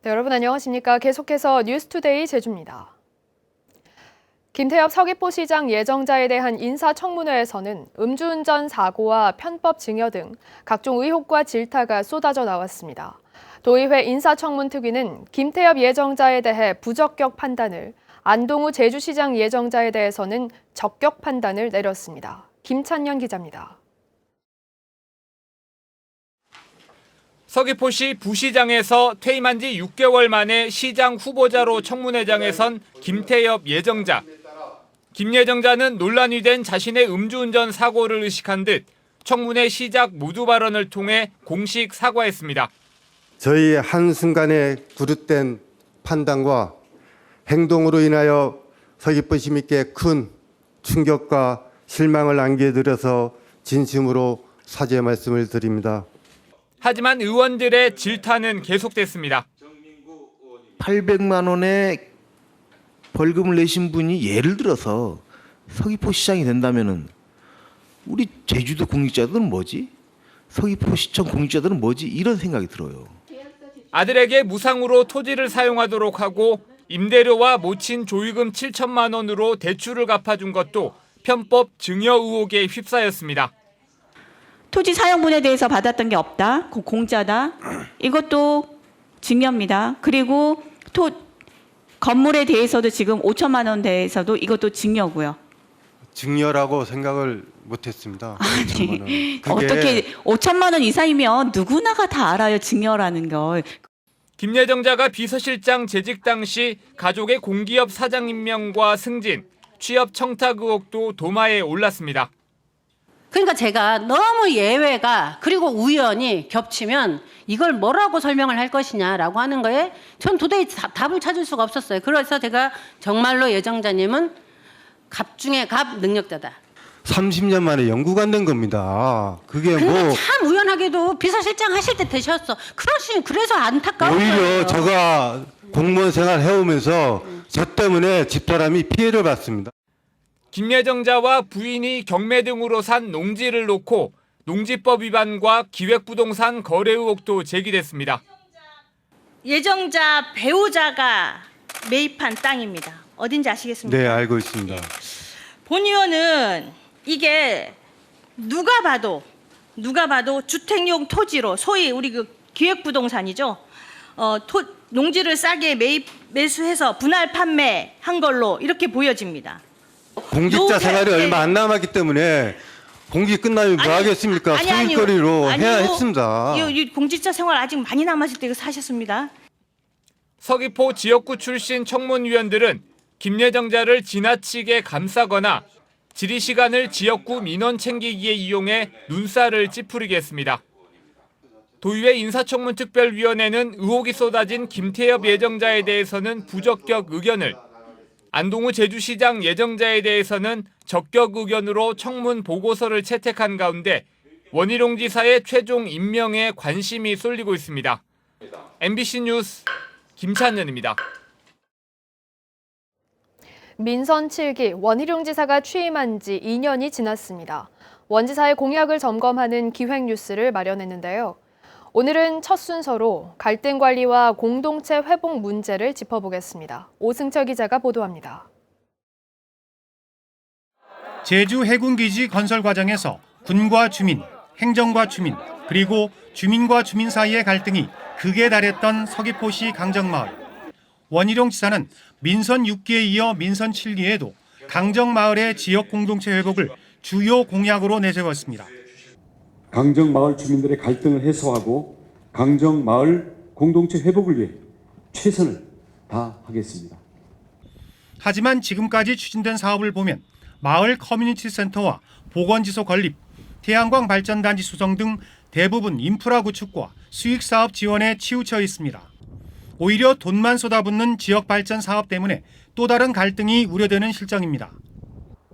네, 여러분 안녕하십니까? 계속해서 뉴스투데이 제주입니다. 김태엽 서귀포시장 예정자에 대한 인사청문회에서는 음주운전 사고와 편법 증여 등 각종 의혹과 질타가 쏟아져 나왔습니다. 도의회 인사청문특위는 김태엽 예정자에 대해 부적격 판단을, 안동우 제주시장 예정자에 대해서는 적격 판단을 내렸습니다. 김찬년 기자입니다. 서귀포시 부시장에서 퇴임한 지 6개월 만에 시장 후보자로 청문회장에 선 김태엽 예정자. 김 예정자는 논란이 된 자신의 음주운전 사고를 의식한 듯 청문회 시작 모두 발언을 통해 공식 사과했습니다. 저희의 한순간의 구릇된 판단과 행동으로 인하여 서귀포 시민께 큰 충격과 실망을 안겨드려서 진심으로 사죄의 말씀을 드립니다. 하지만 의원들의 질타는 계속됐습니다. 800만 원의 벌금을 내신 분이 예를 들어서 서귀포시장이 된다면은 우리 제주도 공직자들은 뭐지? 서귀포시청 공직자들은 뭐지? 이런 생각이 들어요. 아들에게 무상으로 토지를 사용하도록 하고 임대료와 모친 조의금 7천만 원으로 대출을 갚아준 것도 편법 증여 의혹에 휩싸였습니다. 토지 사용분에 대해서 받았던 게 없다. 공짜다. 이것도 증여입니다. 그리고 건물에 대해서도 지금 5천만 원 대해서도 이것도 증여고요. 증여라고 생각을 못했습니다. 아니, 어떻게 5천만 원 이상이면 누구나가 다 알아요. 증여라는 걸. 김 예정자가 비서실장 재직 당시 가족의 공기업 사장 임명과 승진, 취업 청탁 의혹도 도마에 올랐습니다. 그러니까 제가 너무 예외가 그리고 우연히 겹치면 이걸 뭐라고 설명을 할 것이냐라고 하는 거에 전 도저히 답을 찾을 수가 없었어요. 그래서 제가 정말로 예정자님은 갑 중에 갑 능력자다. 30년 만에 영구가 된 겁니다. 그게 근데 참 우연하게도 비서실장 하실 때 되셨어. 그래서 안타까운 오히려 거예요. 제가 공무원 생활 해오면서 저 때문에 집사람이 피해를 봤습니다. 김 예정자와 부인이 경매 등으로 산 농지를 놓고 농지법 위반과 기획부동산 거래 의혹도 제기됐습니다. 예정자 배우자가 매입한 땅입니다. 어딘지 아시겠습니까? 네, 알고 있습니다. 본 의원은 이게 누가 봐도 주택용 토지로 소위 우리 그 기획부동산이죠. 농지를 싸게 매수해서 분할 판매한 걸로 이렇게 보여집니다. 공직자 생활이 얼마 안 남았기 때문에 공기 끝나면 뭐 하겠습니까? 소일거리로 해야 했습니다. 이 공직자 생활 아직 많이 남았을 때 이거 사셨습니다. 서귀포 지역구 출신 청문위원들은 김 예정자를 지나치게 감싸거나 질의 시간을 지역구 민원 챙기기에 이용해 눈살을 찌푸리게 했습니다. 도의회 인사청문특별위원회는 의혹이 쏟아진 김태엽 예정자에 대해서는 부적격 의견을, 안동우 제주시장 예정자에 대해서는 적격 의견으로 청문 보고서를 채택한 가운데 원희룡 지사의 최종 임명에 관심이 쏠리고 있습니다. MBC 뉴스 김찬년입니다. 민선 7기 원희룡 지사가 취임한 지 2년이 지났습니다. 원 지사의 공약을 점검하는 기획뉴스를 마련했는데요. 오늘은 첫 순서로 갈등 관리와 공동체 회복 문제를 짚어보겠습니다. 오승철 기자가 보도합니다. 제주 해군기지 건설 과정에서 군과 주민, 행정과 주민, 그리고 주민과 주민 사이의 갈등이 극에 달했던 서귀포시 강정마을. 원희룡 지사는 민선 6기에 이어 민선 7기에도 강정마을의 지역 공동체 회복을 주요 공약으로 내세웠습니다. 강정마을 주민들의 갈등을 해소하고 강정마을 공동체 회복을 위해 최선을 다하겠습니다. 하지만 지금까지 추진된 사업을 보면 마을 커뮤니티 센터와 보건지소 건립, 태양광 발전단지 수성 등 대부분 인프라 구축과 수익사업 지원에 치우쳐 있습니다. 오히려 돈만 쏟아붓는 지역 발전 사업 때문에 또 다른 갈등이 우려되는 실정입니다.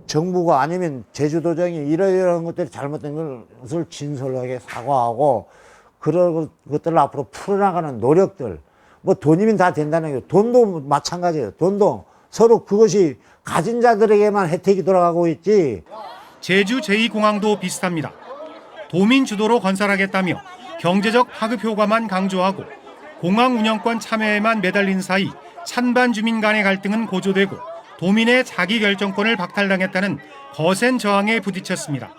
정부가 아니면 제주도정이 이러이러한 것들이 잘못된 것을 진솔하게 사과하고 그런 것들을 앞으로 풀어나가는 노력들, 뭐 돈이면 다 된다는 게 돈도 마찬가지예요. 돈도 서로 그것이 가진 자들에게만 혜택이 돌아가고 있지. 제주 제2공항도 비슷합니다. 도민 주도로 건설하겠다며 경제적 파급 효과만 강조하고 공항 운영권 참여에만 매달린 사이 찬반 주민 간의 갈등은 고조되고 도민의 자기 결정권을 박탈당했다는 거센 저항에 부딪혔습니다.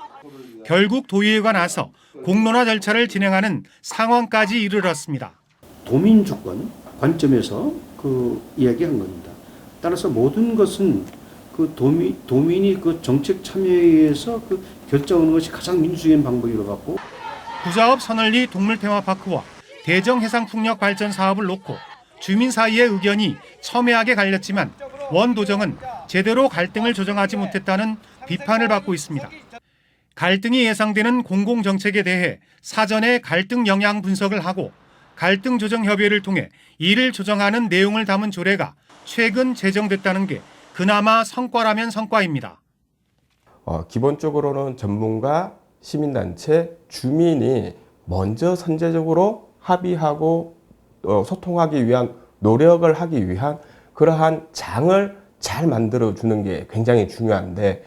결국 도의회가 나서 공론화 절차를 진행하는 상황까지 이르렀습니다. 도민 주권 관점에서 그 이야기한 겁니다. 따라서 모든 것은 그 도민이 그 정책 참여에 의해서 그 결정하는 것이 가장 민주적인 방법이라고 갖고 부자업 선얼리 동물 테마파크와 대정 해상풍력 발전 사업을 놓고 주민 사이의 의견이 첨예하게 갈렸지만 원도정은 제대로 갈등을 조정하지 못했다는 비판을 받고 있습니다. 갈등이 예상되는 공공정책에 대해 사전에 갈등 영향 분석을 하고 갈등 조정 협의회를 통해 이를 조정하는 내용을 담은 조례가 최근 제정됐다는 게 그나마 성과라면 성과입니다. 기본적으로는 전문가, 시민단체, 주민이 먼저 선제적으로 합의하고 소통하기 위한 노력을 하기 위한 그러한 장을 잘 만들어주는 게 굉장히 중요한데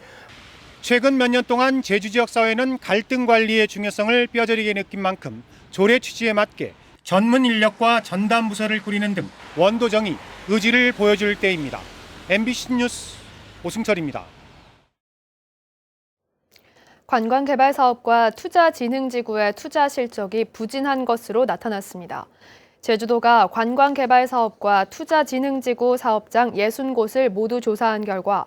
최근 몇 년 동안 제주 지역 사회는 갈등 관리의 중요성을 뼈저리게 느낀 만큼 조례 취지에 맞게 전문 인력과 전담 부서를 꾸리는 등 원도정이 의지를 보여줄 때입니다. MBC 뉴스 오승철입니다. 관광개발사업과 투자진흥지구의 투자 실적이 부진한 것으로 나타났습니다. 제주도가 관광개발사업과 투자진흥지구 사업장 60곳을 모두 조사한 결과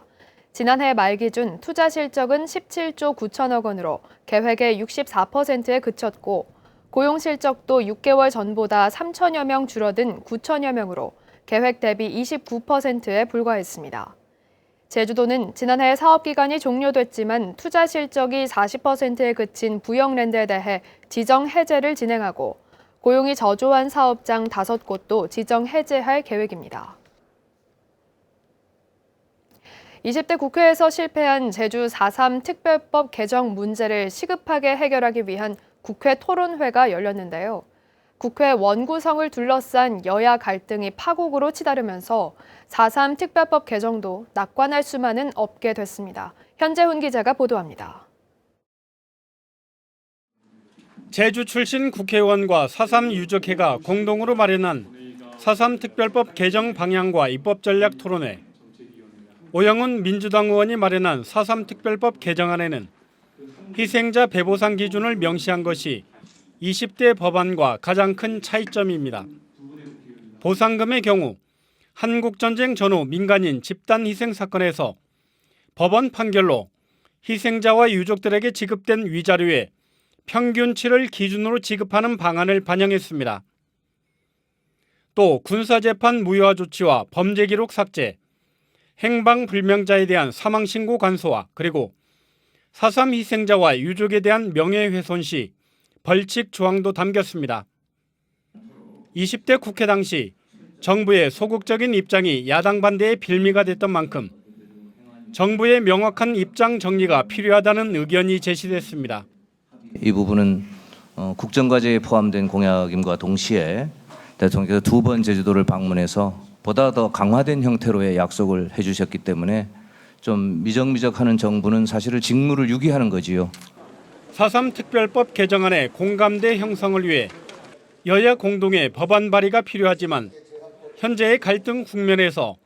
지난해 말 기준 투자 실적은 17조 9천억 원으로 계획의 64%에 그쳤고 고용 실적도 6개월 전보다 3천여 명 줄어든 9천여 명으로 계획 대비 29%에 불과했습니다. 제주도는 지난해 사업기간이 종료됐지만 투자 실적이 40%에 그친 부영랜드에 대해 지정 해제를 진행하고 고용이 저조한 사업장 5곳도 지정 해제할 계획입니다. 20대 국회에서 실패한 제주 4.3 특별법 개정 문제를 시급하게 해결하기 위한 국회 토론회가 열렸는데요. 국회 원구성을 둘러싼 여야 갈등이 파국으로 치달으면서 4.3 특별법 개정도 낙관할 수만은 없게 됐습니다. 현재훈 기자가 보도합니다. 제주 출신 국회의원과 4.3 유족회가 공동으로 마련한 4.3 특별법 개정 방향과 입법 전략 토론회. 오영훈 민주당 의원이 마련한 4.3 특별법 개정안에는 희생자 배보상 기준을 명시한 것이 20대 법안과 가장 큰 차이점입니다. 보상금의 경우 한국전쟁 전후 민간인 집단 희생 사건에서 법원 판결로 희생자와 유족들에게 지급된 위자료의 평균치를 기준으로 지급하는 방안을 반영했습니다. 또 군사재판 무효화 조치와 범죄 기록 삭제, 행방불명자에 대한 사망신고 간소화, 그리고 4.3 희생자와 유족에 대한 명예훼손 시 벌칙 조항도 담겼습니다. 20대 국회 당시 정부의 소극적인 입장이 야당 반대의 빌미가 됐던 만큼 정부의 명확한 입장 정리가 필요하다는 의견이 제시됐습니다. 이 부분은 국정과제에 포함된 공약임과 동시에 대통령께서 2번 제주도를 방문해서 보다 더 강화된 형태로의 약속을 해주셨기 때문에 좀 미적미적하는 정부는 사실은 직무를 유기하는 거지요. 4.3 특별법 개정안의 공감대 형성을 위해 여야 공동의 법안 발의가 필요하지만 현재의 갈등 국면에서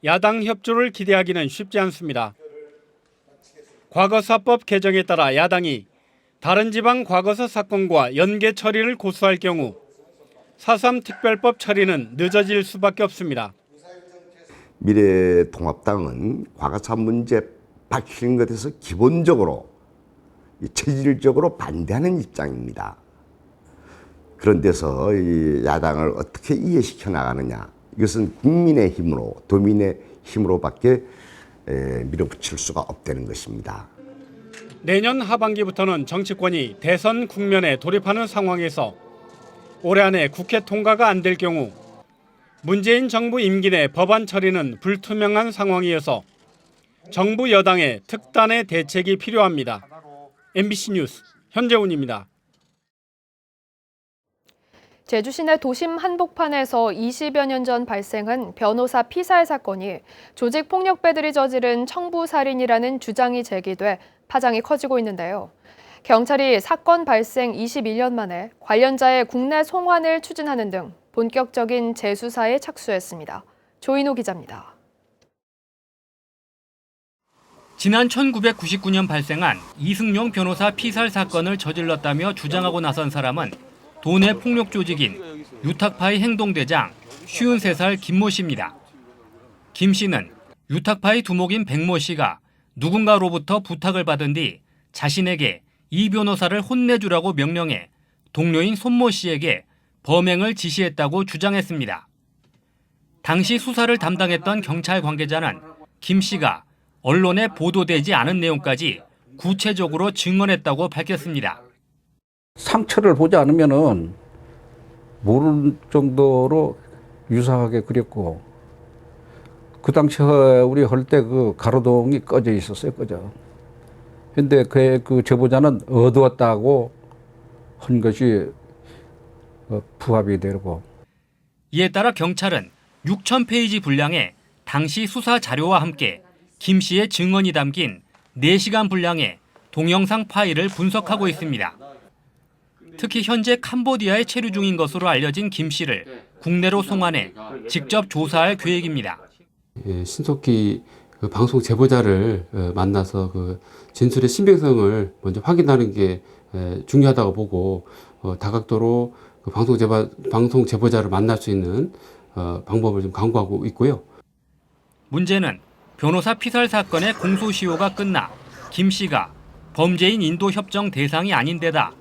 야당 협조를 기대하기는 쉽지 않습니다. 과거사법 개정에 따라 야당이 다른 지방 과거사 사건과 연계 처리를 고수할 경우 4.3 특별법 처리는 늦어질 수밖에 없습니다. 미래통합당은 과거사 문제 밝히는 것에서 기본적으로 체질적으로 반대하는 입장입니다. 그런 데서 이 야당을 어떻게 이해시켜 나가느냐, 이것은 국민의 힘으로, 도민의 힘으로밖에 밀어붙일 수가 없다는 것입니다. 내년 하반기부터는 정치권이 대선 국면에 돌입하는 상황에서 올해 안에 국회 통과가 안 될 경우 문재인 정부 임기 내 법안 처리는 불투명한 상황이어서 정부 여당의 특단의 대책이 필요합니다. MBC 뉴스 현재훈입니다. 제주 시내 도심 한복판에서 20여 년 전 발생한 변호사 피살 사건이 조직폭력배들이 저지른 청부살인이라는 주장이 제기돼 파장이 커지고 있는데요. 경찰이 사건 발생 21년 만에 관련자의 국내 송환을 추진하는 등 본격적인 재수사에 착수했습니다. 조인호 기자입니다. 지난 1999년 발생한 이승용 변호사 피살 사건을 저질렀다며 주장하고 나선 사람은 도내 폭력 조직인 유탁파의 행동대장 53살 김모 씨입니다. 김 씨는 유탁파의 두목인 백모 씨가 누군가로부터 부탁을 받은 뒤 자신에게 이 변호사를 혼내주라고 명령해 동료인 손모 씨에게 범행을 지시했다고 주장했습니다. 당시 수사를 담당했던 경찰 관계자는 김 씨가 언론에 보도되지 않은 내용까지 구체적으로 증언했다고 밝혔습니다. 상처를 보지 않으면은 모르는 정도로 유사하게 그렸고, 그 당시에 우리 할 때 그 가로등이 꺼져 있었어요, 꺼져. 근데 그 제보자는 어두웠다고 한 것이 부합이 되고. 이에 따라 경찰은 6,000페이지 분량의 당시 수사 자료와 함께 김 씨의 증언이 담긴 4시간 분량의 동영상 파일을 분석하고 있습니다. 특히 현재 캄보디아에 체류 중인 것으로 알려진 김 씨를 국내로 송환해 직접 조사할 계획입니다. 신속히 그 방송 제보자를 만나서 그 진술의 신빙성을 먼저 확인하는 게 중요하다고 보고, 다각도로 그 방송 제보자를 만날 수 있는 방법을 좀 강구하고 있고요. 문제는 변호사 피살 사건의 공소시효가 끝나 김 씨가 범죄인 인도 협정 대상이 아닌 데다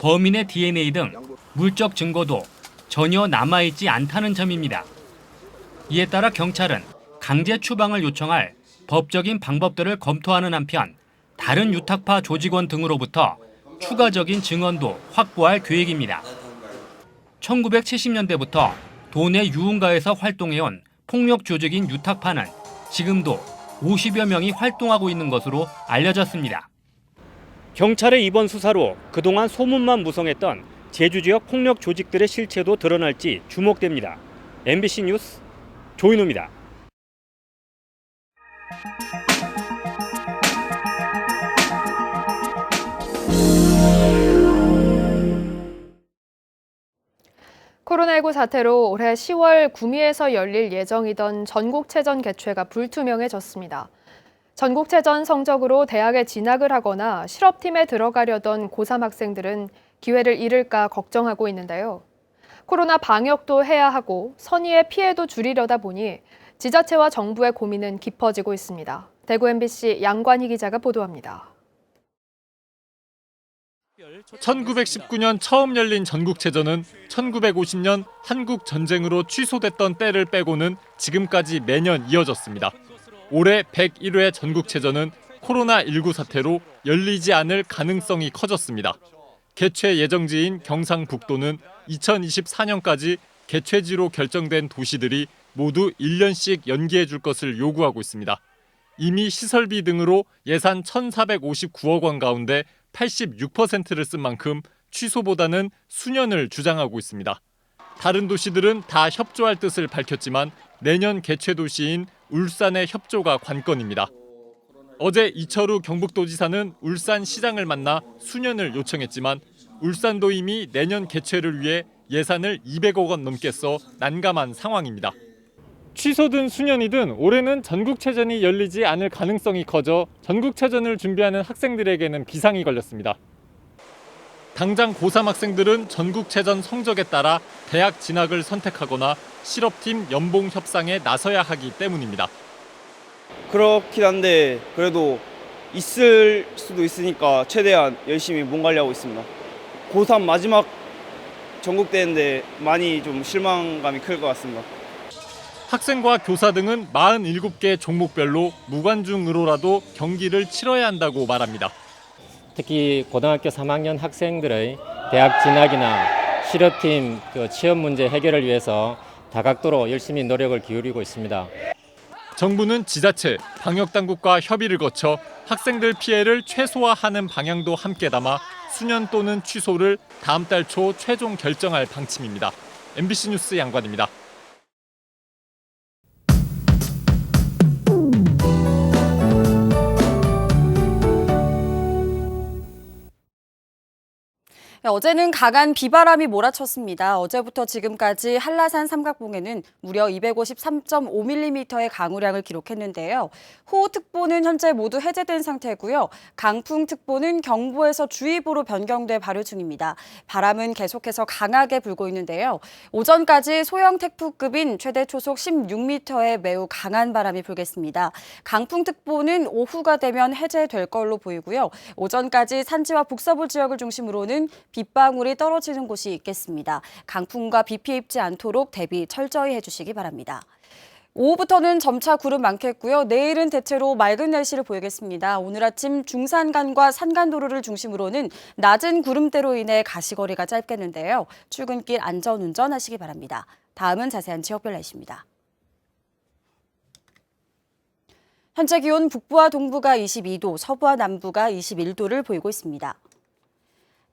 범인의 DNA 등 물적 증거도 전혀 남아있지 않다는 점입니다. 이에 따라 경찰은 강제 추방을 요청할 법적인 방법들을 검토하는 한편 다른 유탁파 조직원 등으로부터 추가적인 증언도 확보할 계획입니다. 1970년대부터 도내 유흥가에서 활동해온 폭력 조직인 유탁파는 지금도 50여 명이 활동하고 있는 것으로 알려졌습니다. 경찰의 이번 수사로 그동안 소문만 무성했던 제주 지역 폭력 조직들의 실체도 드러날지 주목됩니다. MBC 뉴스 조인호입니다. 코로나19 사태로 올해 10월 구미에서 열릴 예정이던 전국체전 개최가 불투명해졌습니다. 전국체전 성적으로 대학에 진학을 하거나 실업팀에 들어가려던 고3 학생들은 기회를 잃을까 걱정하고 있는데요. 코로나 방역도 해야 하고 선의의 피해도 줄이려다 보니 지자체와 정부의 고민은 깊어지고 있습니다. 대구 MBC 양관희 기자가 보도합니다. 1919년 처음 열린 전국체전은 1950년 한국 전쟁으로 취소됐던 때를 빼고는 지금까지 매년 이어졌습니다. 올해 101회 전국체전은 코로나19 사태로 열리지 않을 가능성이 커졌습니다. 개최 예정지인 경상북도는 2024년까지 개최지로 결정된 도시들이 모두 1년씩 연기해 줄 것을 요구하고 있습니다. 이미 시설비 등으로 예산 1,459억 원 가운데 86%를 쓴 만큼 취소보다는 수년을 주장하고 있습니다. 다른 도시들은 다 협조할 뜻을 밝혔지만 내년 개최 도시인 울산의 협조가 관건입니다. 어제 이철우 경북도지사는 울산시장을 만나 수년을 요청했지만 울산도 이미 내년 개최를 위해 예산을 200억 원 넘게 써 난감한 상황입니다. 취소든 수년이든 올해는 전국체전이 열리지 않을 가능성이 커져 전국체전을 준비하는 학생들에게는 비상이 걸렸습니다. 당장 고3 학생들은 전국체전 성적에 따라 대학 진학을 선택하거나 실업팀 연봉 협상에 나서야 하기 때문입니다. 그렇긴 한데 그래도 있을 수도 있으니까 최대한 열심히 몸 관리하고 있습니다. 고3 마지막 전국대회인데 많이 좀 실망감이 클 것 같습니다. 학생과 교사 등은 47개 종목별로 무관중으로라도 경기를 치러야 한다고 말합니다. 특히 고등학교 3학년 학생들의 대학 진학이나 실업팀 취업 문제 해결을 위해서 다각도로 열심히 노력을 기울이고 있습니다. 정부는 지자체, 방역당국과 협의를 거쳐 학생들 피해를 최소화하는 방향도 함께 담아 수년 또는 취소를 다음 달 초 최종 결정할 방침입니다. MBC 뉴스 양관입니다. 어제는 강한 비바람이 몰아쳤습니다. 어제부터 지금까지 한라산 삼각봉에는 무려 253.5mm의 강우량을 기록했는데요. 호우특보는 현재 모두 해제된 상태고요. 강풍특보는 경보에서 주의보로 변경돼 발효 중입니다. 바람은 계속해서 강하게 불고 있는데요. 오전까지 소형 태풍급인 최대 초속 16m의 매우 강한 바람이 불겠습니다. 강풍특보는 오후가 되면 해제될 걸로 보이고요. 오전까지 산지와 북서부 지역을 중심으로는 빗방울이 떨어지는 곳이 있겠습니다. 강풍과 비 피해 입지 않도록 대비 철저히 해주시기 바랍니다. 오후부터는 점차 구름 많겠고요. 내일은 대체로 맑은 날씨를 보이겠습니다. 오늘 아침 중산간과 산간도로를 중심으로는 낮은 구름대로 인해 가시거리가 짧겠는데요. 출근길 안전운전 하시기 바랍니다. 다음은 자세한 지역별 날씨입니다. 현재 기온 북부와 동부가 22도, 서부와 남부가 21도를 보이고 있습니다.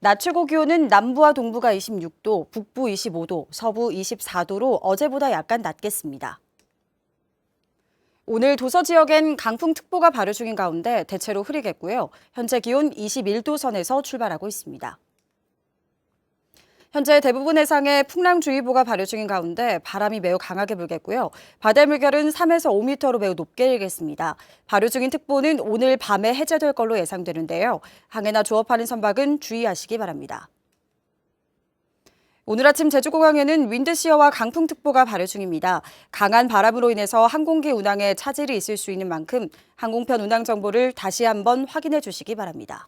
낮 최고 기온은 남부와 동부가 26도, 북부 25도, 서부 24도로 어제보다 약간 낮겠습니다. 오늘 도서 지역엔 강풍특보가 발효 중인 가운데 대체로 흐리겠고요. 현재 기온 21도 선에서 출발하고 있습니다. 현재 대부분 해상에 풍랑주의보가 발효 중인 가운데 바람이 매우 강하게 불겠고요. 바다의 물결은 3에서 5m로 매우 높게 일겠습니다. 발효 중인 특보는 오늘 밤에 해제될 걸로 예상되는데요. 항해나 조업하는 선박은 주의하시기 바랍니다. 오늘 아침 제주공항에는 윈드시어와 강풍특보가 발효 중입니다. 강한 바람으로 인해서 항공기 운항에 차질이 있을 수 있는 만큼 항공편 운항 정보를 다시 한번 확인해 주시기 바랍니다.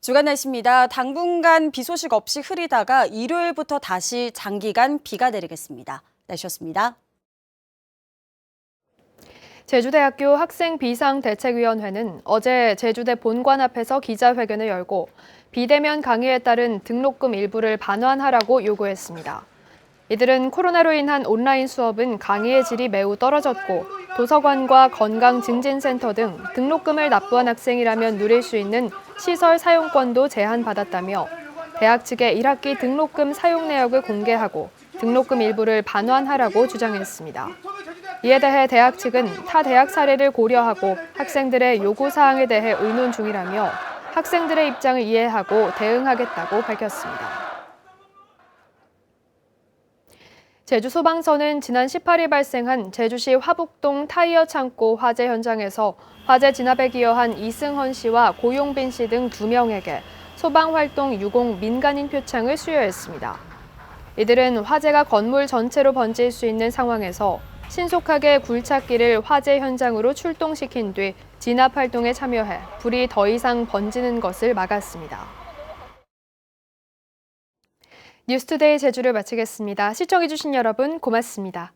주간 날씨입니다. 당분간 비 소식 없이 흐리다가 일요일부터 다시 장기간 비가 내리겠습니다. 날씨였습니다. 제주대학교 학생비상대책위원회는 어제 제주대 본관 앞에서 기자회견을 열고 비대면 강의에 따른 등록금 일부를 반환하라고 요구했습니다. 이들은 코로나로 인한 온라인 수업은 강의의 질이 매우 떨어졌고 도서관과 건강증진센터 등 등록금을 납부한 학생이라면 누릴 수 있는 시설 사용권도 제한받았다며 대학 측에 1학기 등록금 사용 내역을 공개하고 등록금 일부를 반환하라고 주장했습니다. 이에 대해 대학 측은 타 대학 사례를 고려하고 학생들의 요구사항에 대해 의논 중이라며 학생들의 입장을 이해하고 대응하겠다고 밝혔습니다. 제주소방서는 지난 18일 발생한 제주시 화북동 타이어 창고 화재 현장에서 화재 진압에 기여한 이승헌 씨와 고용빈 씨 등 2명에게 소방활동 유공 민간인 표창을 수여했습니다. 이들은 화재가 건물 전체로 번질 수 있는 상황에서 신속하게 굴착기를 화재 현장으로 출동시킨 뒤 진압 활동에 참여해 불이 더 이상 번지는 것을 막았습니다. 뉴스투데이 제주를 마치겠습니다. 시청해주신 여러분 고맙습니다.